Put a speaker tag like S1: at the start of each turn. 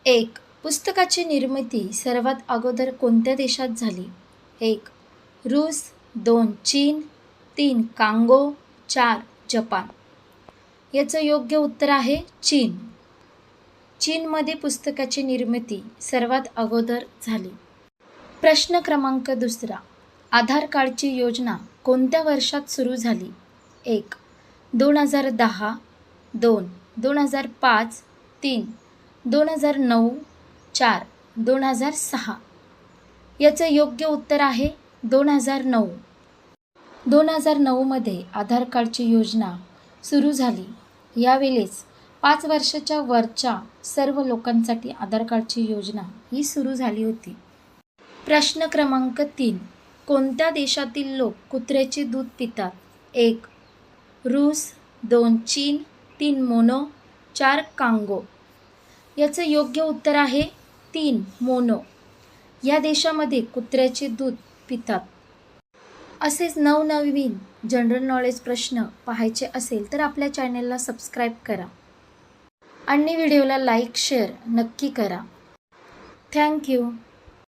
S1: एक. पुस्तकाची निर्मिती सर्वात अगोदर कोणत्या देशात झाली? एक. रूस. 2. चीन. 3. कांगो. 4. जपान. याचं योग्य उत्तर आहे चीन. चीनमध्ये पुस्तकाची निर्मिती सर्वात अगोदर झाली. प्रश्न क्रमांक 2. आधार कार्डची योजना कोणत्या वर्षात सुरू झाली? 1. 2010. 2. 2005. 3. 2009. 4. 2006. याचं योग्य उत्तर आहे 2009. 2009मध्ये आधार कार्डची योजना सुरू झाली. यावेळेस 5 वर्षाच्या वरच्या सर्व लोकांसाठी आधार कार्डची योजना ही सुरू झाली होती. प्रश्न क्रमांक 3. कोणत्या देशातील लोक कुत्र्याचे दूध पितात? 1. रूस. 2. चीन. 3. मोनो. 4. कांगो. याचं योग्य उत्तर आहे 3. मोनो. या देशामध्ये कुत्र्याचे दूध पितात. असेच नवनवीन जनरल नॉलेज प्रश्न पाहायचे असेल तर आपल्या चॅनलला सबस्क्राईब करा आणि व्हिडिओला लाईक शेअर नक्की करा. थँक्यू.